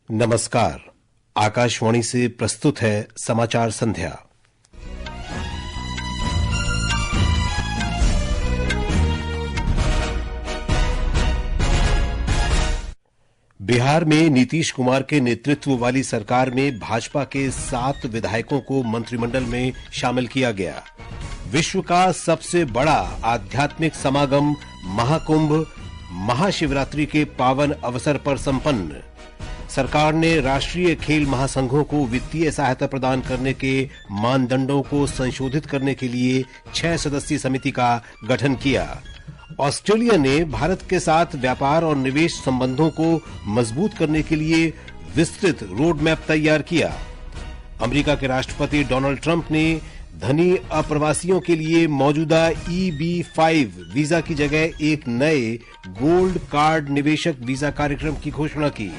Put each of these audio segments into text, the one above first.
नमस्कार। आकाशवाणी से प्रस्तुत है समाचार संध्या। बिहार में नीतीश कुमार के नेतृत्व वाली सरकार में भाजपा के 7 विधायकों को मंत्रिमंडल में शामिल किया गया। विश्व का सबसे बड़ा आध्यात्मिक समागम महाकुंभ महाशिवरात्रि के पावन अवसर पर संपन्न। सरकार ने राष्ट्रीय खेल महासंघों को वित्तीय सहायता प्रदान करने के मानदंडों को संशोधित करने के लिए 6 सदस्यीय समिति का गठन किया। ऑस्ट्रेलिया ने भारत के साथ व्यापार और निवेश संबंधों को मजबूत करने के लिए विस्तृत रोड मैप तैयार किया। अमेरिका के राष्ट्रपति डोनाल्ड ट्रंप ने धनी अप्रवासियों के लिए मौजूदा EB-5 वीजा की जगह एक नए गोल्ड कार्ड निवेशक वीजा कार्यक्रम की घोषणा की।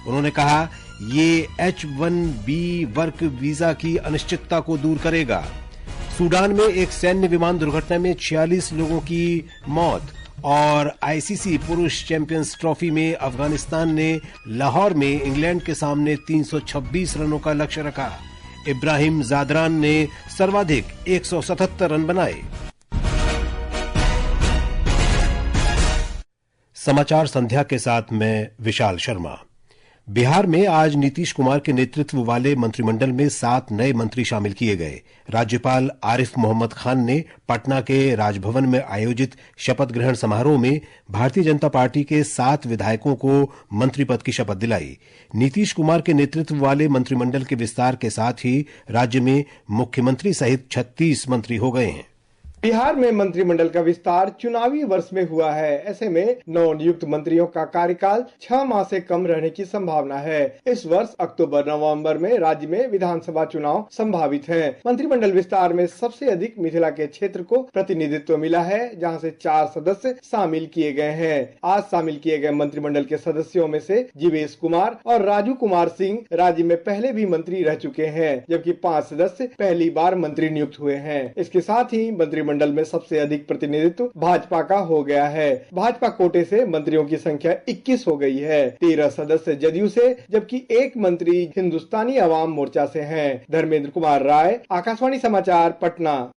उन्होंने कहा, ये H-1B वर्क वीजा की अनिश्चितता को दूर करेगा। सूडान में एक सैन्य विमान दुर्घटना में 46 लोगों की मौत और ICC पुरुष चैंपियंस ट्रॉफी में अफगानिस्तान ने लाहौर में इंग्लैंड के सामने 326 रनों का लक्ष्य रखा। इब्राहिम जादरान ने सर्वाधिक 177 रन बनाए। समाचार संध्या के साथ मैं विशाल शर्मा। बिहार में आज नीतीश कुमार के नेतृत्व वाले मंत्रिमंडल में 7 नए मंत्री शामिल किए गए। राज्यपाल आरिफ मोहम्मद खान ने पटना के राजभवन में आयोजित शपथ ग्रहण समारोह में भारतीय जनता पार्टी के 7 विधायकों को मंत्री पद की शपथ दिलाई। नीतीश कुमार के नेतृत्व वाले मंत्रिमंडल के विस्तार के साथ ही राज्य में मुख्यमंत्री सहित 36 मंत्री हो गए हैं। बिहार में मंत्रिमंडल का विस्तार चुनावी वर्ष में हुआ है। ऐसे में नवनियुक्त मंत्रियों का कार्यकाल 6 माह से कम रहने की संभावना है। इस वर्ष अक्टूबर-नवंबर में राज्य में विधानसभा चुनाव संभावित हैं। मंत्रिमंडल विस्तार में सबसे अधिक मिथिला के क्षेत्र को प्रतिनिधित्व मिला है, जहां से 4 सदस्य शामिल किए गए हैं। आज शामिल किए गए मंत्रिमंडल के सदस्यों में से जीवेश कुमार और राजू कुमार सिंह राज्य में पहले भी मंत्री रह चुके हैं, जबकि 5 सदस्य पहली बार मंत्री नियुक्त हुए हैं। इसके साथ ही मंत्रिमंडल में सबसे अधिक प्रतिनिधित्व भाजपा का हो गया है। भाजपा कोटे से मंत्रियों की संख्या 21 हो गई है। 13 सदस्य जदयू से, जबकि 1 मंत्री हिंदुस्तानी अवाम मोर्चा से हैं। धर्मेंद्र कुमार राय, आकाशवाणी समाचार, पटना।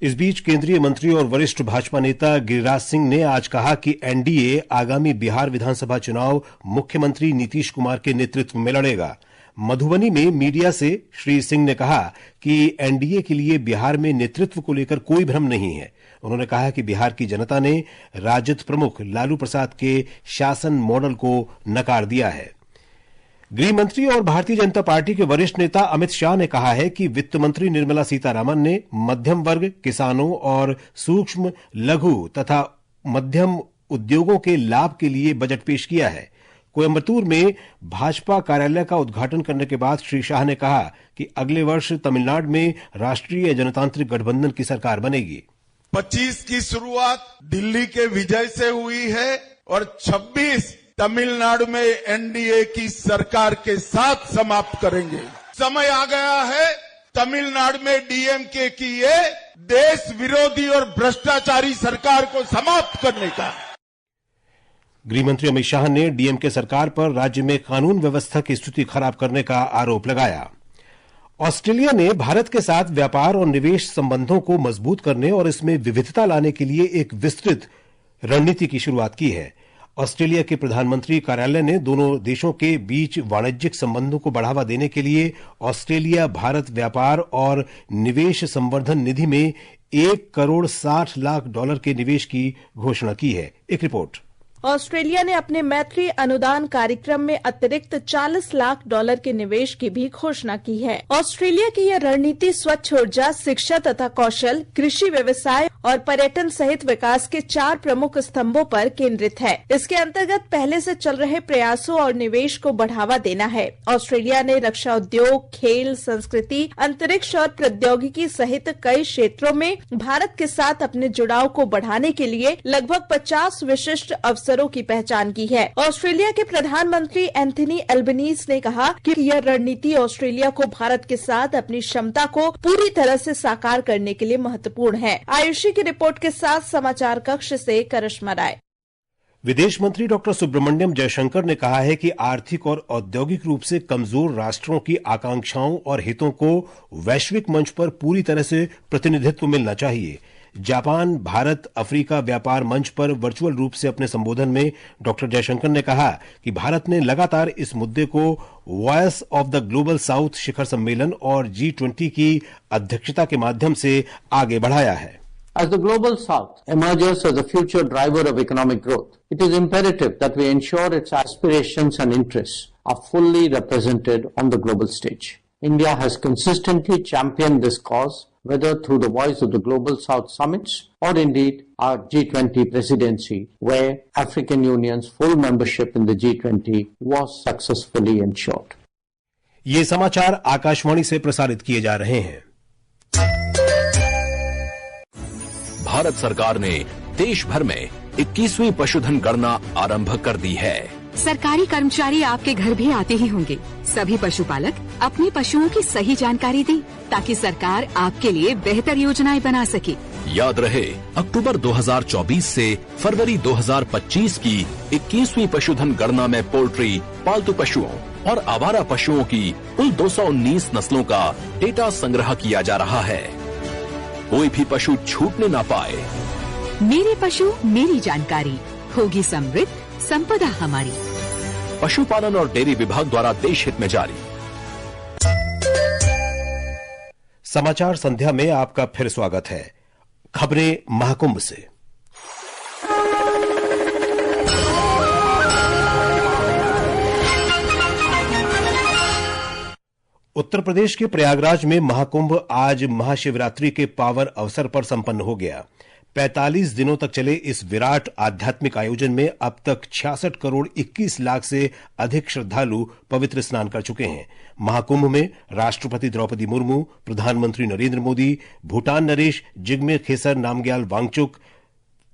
इस बीच केंद्रीय मंत्री और वरिष्ठ भाजपा नेता गिरिराज सिंह ने आज कहा कि एनडीए आगामी बिहार विधानसभा चुनाव मुख्यमंत्री नीतीश कुमार के नेतृत्व में लड़ेगा। मधुबनी में मीडिया से श्री सिंह ने कहा कि एनडीए के लिए बिहार में नेतृत्व को लेकर कोई भ्रम नहीं है। उन्होंने कहा कि बिहार की जनता ने राजद प्रमुख लालू प्रसाद के शासन मॉडल को नकार दिया है। गृह मंत्री और भारतीय जनता पार्टी के वरिष्ठ नेता अमित शाह ने कहा है कि वित्त मंत्री निर्मला सीतारामन ने मध्यम वर्ग, किसानों और सूक्ष्म, लघु तथा मध्यम उद्योगों के लाभ के लिए बजट पेश किया है। कोयम्बटूर में भाजपा कार्यालय का उद्घाटन करने के बाद श्री शाह ने कहा कि अगले वर्ष तमिलनाडु में राष्ट्रीय जनतांत्रिक गठबंधन की सरकार बनेगी। 25 की शुरुआत दिल्ली के विजय से हुई है और 26 तमिलनाडु में एनडीए की सरकार के साथ समाप्त करेंगे। समय आ गया है तमिलनाडु में डीएमके की ये देश विरोधी और भ्रष्टाचारी सरकार को समाप्त करने का। गृहमंत्री अमित शाह ने डीएमके सरकार पर राज्य में कानून व्यवस्था की स्थिति खराब करने का आरोप लगाया। ऑस्ट्रेलिया ने भारत के साथ व्यापार और निवेश संबंधों को मजबूत करने और इसमें विविधता लाने के लिए एक विस्तृत रणनीति की शुरुआत की है। ऑस्ट्रेलिया के प्रधानमंत्री कार्यालय ने दोनों देशों के बीच वाणिज्यिक संबंधों को बढ़ावा देने के लिए ऑस्ट्रेलिया भारत व्यापार और निवेश संवर्धन निधि में $1 करोड़ 60 लाख के निवेश की घोषणा की है। एक रिपोर्ट। ऑस्ट्रेलिया ने अपने मैत्री अनुदान कार्यक्रम में अतिरिक्त $40 लाख के निवेश की भी घोषणा की है। ऑस्ट्रेलिया की यह रणनीति स्वच्छ ऊर्जा, शिक्षा तथा कौशल, कृषि, व्यवसाय और पर्यटन सहित विकास के 4 प्रमुख स्तंभों पर केंद्रित है। इसके अंतर्गत पहले से चल रहे प्रयासों और निवेश को बढ़ावा देना है। ऑस्ट्रेलिया ने रक्षा उद्योग, खेल, संस्कृति, अंतरिक्ष और प्रौद्योगिकी सहित कई क्षेत्रों में भारत के साथ अपने जुड़ाव को बढ़ाने के लिए लगभग 50 विशिष्ट अवसरों की पहचान की है। ऑस्ट्रेलिया के प्रधानमंत्री एंथनी एल्बनीज ने कहा कि यह रणनीति ऑस्ट्रेलिया को भारत के साथ अपनी क्षमता को पूरी तरह से साकार करने के लिए महत्वपूर्ण है। आयुषी की रिपोर्ट के साथ समाचार कक्ष से करिश्मा राय। विदेश मंत्री डॉक्टर सुब्रमण्यम जयशंकर ने कहा है कि आर्थिक और औद्योगिक रूप से कमजोर राष्ट्रों की आकांक्षाओं और हितों को वैश्विक मंच पर पूरी तरह से प्रतिनिधित्व मिलना चाहिए। जापान भारत अफ्रीका व्यापार मंच पर वर्चुअल रूप से अपने संबोधन में डॉक्टर जयशंकर ने कहा कि भारत ने लगातार इस मुद्दे को voice of the global south शिखर सम्मेलन और G20 की अध्यक्षता के माध्यम से आगे बढ़ाया है। As the Global South emerges as a future driver of economic growth, it is imperative that we ensure its aspirations and interests are fully represented on the global stage. India has consistently championed this cause, whether through the Voice of the Global South summits or indeed our G20 presidency, where African Union's full membership in the G20 was successfully ensured. ये समाचार आकाशवाणी से प्रसारित किए जा रहे हैं। भारत सरकार ने देश भर में 21वीं पशुधन गणना आरंभ कर दी है। सरकारी कर्मचारी आपके घर भी आते ही होंगे। सभी पशुपालक अपने पशुओं की सही जानकारी दें ताकि सरकार आपके लिए बेहतर योजनाएं बना सके। याद रहे, अक्टूबर 2024 से फरवरी 2025 की 21वीं पशुधन गणना में पोल्ट्री, पालतू पशुओं और आवारा पशुओं की कुल 219 नस्लों का डेटा संग्रह किया जा रहा है। कोई भी पशु छूटने ना पाए। मेरे पशु मेरी जानकारी, होगी समृद्ध संपदा हमारी। पशुपालन और डेयरी विभाग द्वारा देश हित में जारी। समाचार संध्या में आपका फिर स्वागत है। खबरें महाकुंभ से। उत्तर प्रदेश के प्रयागराज में महाकुंभ आज महाशिवरात्रि के पावन अवसर पर संपन्न हो गया। 45 दिनों तक चले इस विराट आध्यात्मिक आयोजन में अब तक 66 करोड़ 21 लाख से अधिक श्रद्धालु पवित्र स्नान कर चुके हैं। महाकुंभ में राष्ट्रपति द्रौपदी मुर्मू, प्रधानमंत्री नरेंद्र मोदी, भूटान नरेश जिग्मे खेसर नामग्याल वांगचुक,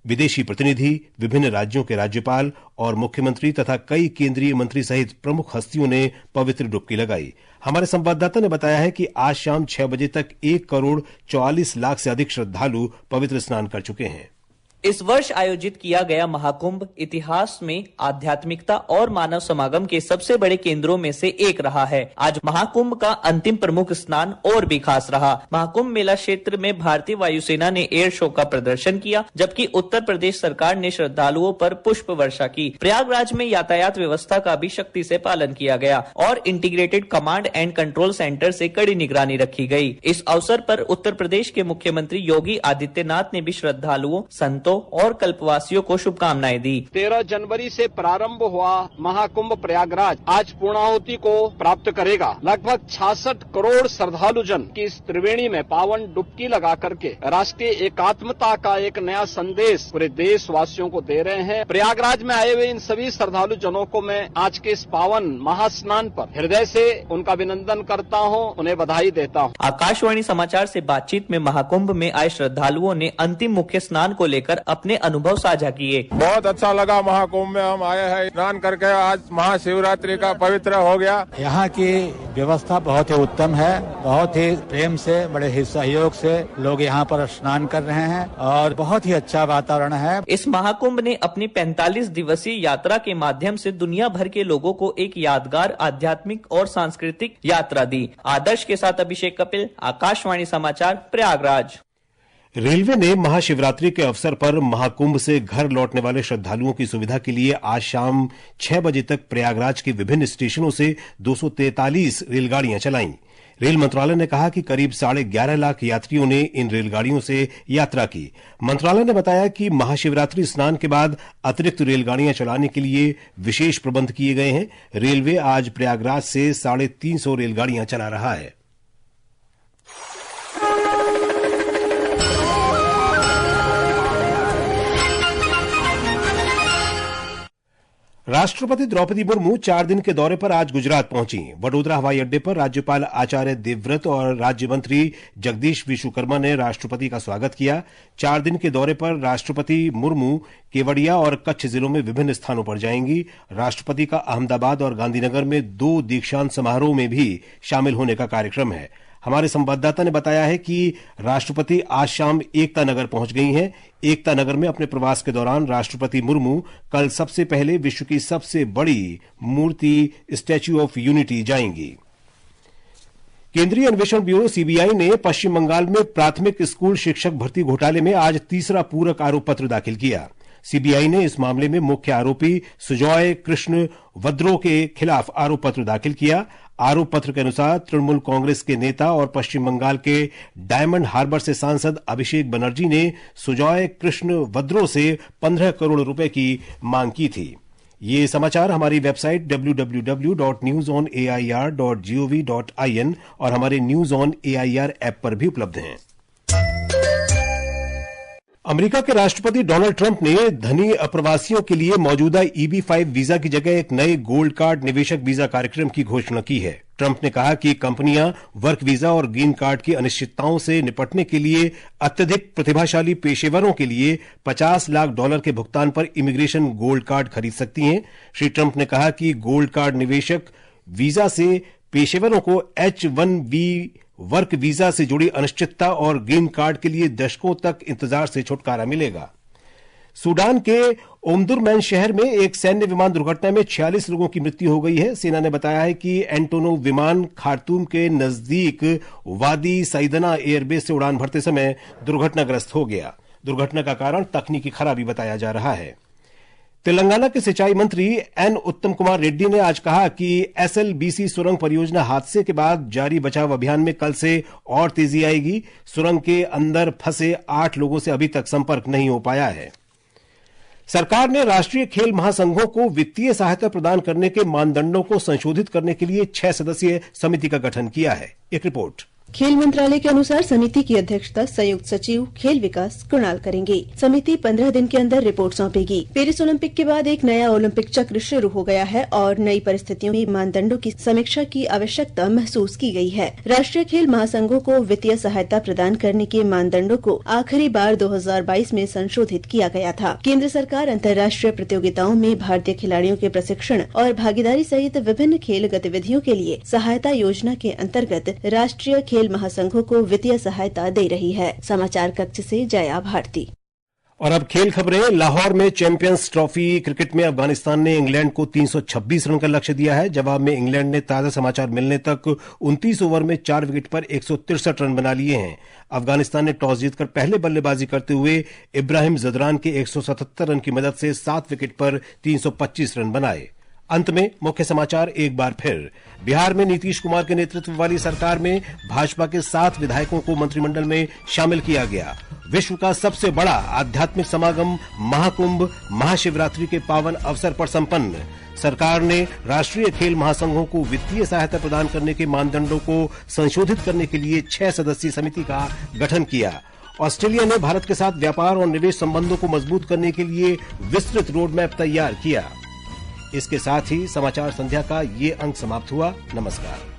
विदेशी प्रतिनिधि, विभिन्न राज्यों के राज्यपाल और मुख्यमंत्री तथा कई केंद्रीय मंत्री सहित प्रमुख हस्तियों ने पवित्र डुबकी लगाई। हमारे संवाददाता ने बताया है कि आज शाम 6 बजे तक 1 करोड़ 44 लाख से अधिक श्रद्धालु पवित्र स्नान कर चुके हैं। इस वर्ष आयोजित किया गया महाकुंभ इतिहास में आध्यात्मिकता और मानव समागम के सबसे बड़े केंद्रों में से एक रहा है। आज महाकुंभ का अंतिम प्रमुख स्नान और भी खास रहा। महाकुंभ मेला क्षेत्र में भारतीय वायुसेना ने एयर शो का प्रदर्शन किया, जबकि उत्तर प्रदेश सरकार ने श्रद्धालुओं पर पुष्प वर्षा की। प्रयागराज में यातायात व्यवस्था का भी सख्ती से पालन किया गया और integrated command and control centre से कड़ी निगरानी रखी गई। इस अवसर पर उत्तर प्रदेश के मुख्यमंत्री योगी आदित्यनाथ ने भी श्रद्धालुओं, संतों और कल्पवासियों को शुभकामनाएं दी। 13 जनवरी से प्रारंभ हुआ महाकुंभ प्रयागराज आज पूर्णाहुति को प्राप्त करेगा। लगभग 66 करोड़ श्रद्धालु जन की इस त्रिवेणी में पावन डुबकी लगा करके राष्ट्रीय एकात्मता का एक नया संदेश पूरे देशवासियों को दे रहे हैं। प्रयागराज में आए हुए इन सभी श्रद्धालु जनों को मैं आज के इस पावन महास्नान पर हृदय से उनका अभिनंदन करता हूं, उन्हें बधाई देता हूं। आकाशवाणी समाचार से बातचीत में महाकुंभ में आए श्रद्धालुओं ने अंतिम मुख्य स्नान को लेकर अपने अनुभव साझा किए। बहुत अच्छा लगा। महाकुंभ में हम आए हैं स्नान करके, आज महाशिवरात्रि का पवित्र हो गया। यहाँ की व्यवस्था बहुत ही उत्तम है। बहुत ही प्रेम से, बड़े ही सहयोग से लोग यहाँ पर स्नान कर रहे हैं और बहुत ही अच्छा वातावरण है। इस महाकुंभ ने अपनी 45 दिवसीय यात्रा के माध्यम से दुनिया भर के लोगों को एक यादगार आध्यात्मिक और सांस्कृतिक यात्रा दी। आदर्श के साथ अभिषेक कपिल, आकाशवाणी समाचार, प्रयागराज। रेलवे ने महाशिवरात्रि के अवसर पर महाकुंभ से घर लौटने वाले श्रद्धालुओं की सुविधा के लिए आज शाम 6 बजे तक प्रयागराज के विभिन्न स्टेशनों से 243 रेलगाड़ियां चलाईं। रेल मंत्रालय ने कहा कि करीब 11.5 लाख यात्रियों ने इन रेलगाड़ियों से यात्रा की। मंत्रालय ने बताया कि महाशिवरात्रि स्नान के बाद अतिरिक्त रेलगाड़ियां चलाने के लिए विशेष प्रबंध किए गए हैं। रेलवे आज प्रयागराज से 350 रेलगाड़ियां चला रहा है। राष्ट्रपति द्रौपदी मुर्मू 4 दिन के दौरे पर आज गुजरात पहुंची। वडोदरा हवाई अड्डे पर राज्यपाल आचार्य देवव्रत और राज्य मंत्री जगदीश विश्वकर्मा ने राष्ट्रपति का स्वागत किया। 4 दिन के दौरे पर राष्ट्रपति मुर्मू केवड़िया और कच्छ जिलों में विभिन्न स्थानों पर जाएंगी। राष्ट्रपति का अहमदाबाद और गांधीनगर में 2 दीक्षांत समारोह में भी शामिल होने का कार्यक्रम है। हमारे संवाददाता ने बताया है कि राष्ट्रपति आज शाम एकता नगर पहुंच गई हैं। एकता नगर में अपने प्रवास के दौरान राष्ट्रपति मुर्मू कल सबसे पहले विश्व की सबसे बड़ी मूर्ति स्टैच्यू ऑफ यूनिटी जाएंगी। केंद्रीय अन्वेषण ब्यूरो सीबीआई ने पश्चिम बंगाल में प्राथमिक स्कूल शिक्षक भर्ती घोटाले में आज तीसरा पूरक आरोप पत्र दाखिल किया। सीबीआई ने इस मामले में मुख्य आरोपी सुजॉय कृष्ण वद्रो के खिलाफ आरोप पत्र दाखिल किया। आरोप पत्र के अनुसार तृणमूल कांग्रेस के नेता और पश्चिम बंगाल के डायमंड हार्बर से सांसद अभिषेक बनर्जी ने सुजॉय कृष्ण वद्रो से 15 करोड़ रुपए की मांग की थी। ये समाचार हमारी वेबसाइट www.newsonair.gov.in और हमारे न्यूज ऑन एआईआर ऐप पर भी उपलब्ध हैं। अमेरिका के राष्ट्रपति डोनाल्ड ट्रंप ने धनी अप्रवासियों के लिए मौजूदा EB-5 वीजा की जगह एक नए गोल्ड कार्ड निवेशक वीजा कार्यक्रम की घोषणा की है। ट्रंप ने कहा कि कंपनियां वर्क वीजा और ग्रीन कार्ड की अनिश्चितताओं से निपटने के लिए अत्यधिक प्रतिभाशाली पेशेवरों के लिए $50 लाख के भुगतान पर इमिग्रेशन गोल्ड कार्ड खरीद सकती हैं। श्री ट्रंप ने कहा कि गोल्ड कार्ड निवेशक वीजा से पेशेवरों को H-1B वर्क वीजा से जुड़ी अनिश्चितता और ग्रीन कार्ड के लिए दशकों तक इंतजार से छुटकारा मिलेगा। सूडान के ओमदुरमैन शहर में एक सैन्य विमान दुर्घटना में 46 लोगों की मृत्यु हो गई है। सेना ने बताया है कि एंटोनोव विमान खार्तूम के नजदीक वादी सईदना एयरबेस से उड़ान भरते समय दुर्घटनाग्रस्त हो गया। दुर्घटना का कारण तकनीकी खराबी बताया जा रहा है। तेलंगाना के सिंचाई मंत्री एन उत्तम कुमार रेड्डी ने आज कहा कि SLBC सुरंग परियोजना हादसे के बाद जारी बचाव अभियान में कल से और तेजी आएगी। सुरंग के अंदर फंसे 8 लोगों से अभी तक संपर्क नहीं हो पाया है। सरकार ने राष्ट्रीय खेल महासंघों को वित्तीय सहायता प्रदान करने के मानदंडों को संशोधित करने के लिए 6 सदस्यीय समिति का गठन किया है। एक रिपोर्ट। खेल मंत्रालय के अनुसार समिति की अध्यक्षता संयुक्त सचिव खेल विकास कुणाल करेंगे। समिति 15 दिन के अंदर रिपोर्ट सौंपेगी। पेरिस ओलंपिक के बाद एक नया ओलंपिक चक्र शुरू हो गया है और नई परिस्थितियों में मानदंडों की समीक्षा की आवश्यकता महसूस की गई है। राष्ट्रीय खेल महासंघों को वित्तीय सहायता प्रदान करने के मानदंडों को आखिरी बार 2022 में संशोधित किया गया था। केंद्र सरकार अंतर्राष्ट्रीय प्रतियोगिताओं में भारतीय खिलाड़ियों के प्रशिक्षण और भागीदारी सहित विभिन्न खेल गतिविधियों के लिए सहायता योजना के अंतर्गत राष्ट्रीय खेल महासंघों को वित्तीय सहायता दे रही है। समाचार कक्ष से जया भारती। और अब खेल खबरें। लाहौर में चैंपियंस ट्रॉफी क्रिकेट में अफगानिस्तान ने इंग्लैंड को 326 रन का लक्ष्य दिया है। जवाब में इंग्लैंड ने ताजा समाचार मिलने तक 29 ओवर में 4 विकेट पर 163 रन बना लिए हैं। अफगानिस्तान ने टॉस जीतकर पहले बल्लेबाजी करते हुए इब्राहिम जदरान के 177 रन की मदद से 7 विकेट पर 325 रन बनाए। अंत में मुख्य समाचार एक बार फिर। बिहार में नीतीश कुमार के नेतृत्व वाली सरकार में भाजपा के 7 विधायकों को मंत्रिमंडल में शामिल किया गया। विश्व का सबसे बड़ा आध्यात्मिक समागम महाकुंभ महाशिवरात्रि के पावन अवसर पर संपन्न। सरकार ने राष्ट्रीय खेल महासंघों को वित्तीय सहायता प्रदान करने के मानदंडों को संशोधित करने के लिए 6 सदस्यीय समिति का गठन किया। ऑस्ट्रेलिया ने भारत के साथ व्यापार और निवेश संबंधों को मजबूत करने के लिए विस्तृत रोड मैप तैयार किया। इसके साथ ही समाचार संध्या का ये अंक समाप्त हुआ। नमस्कार।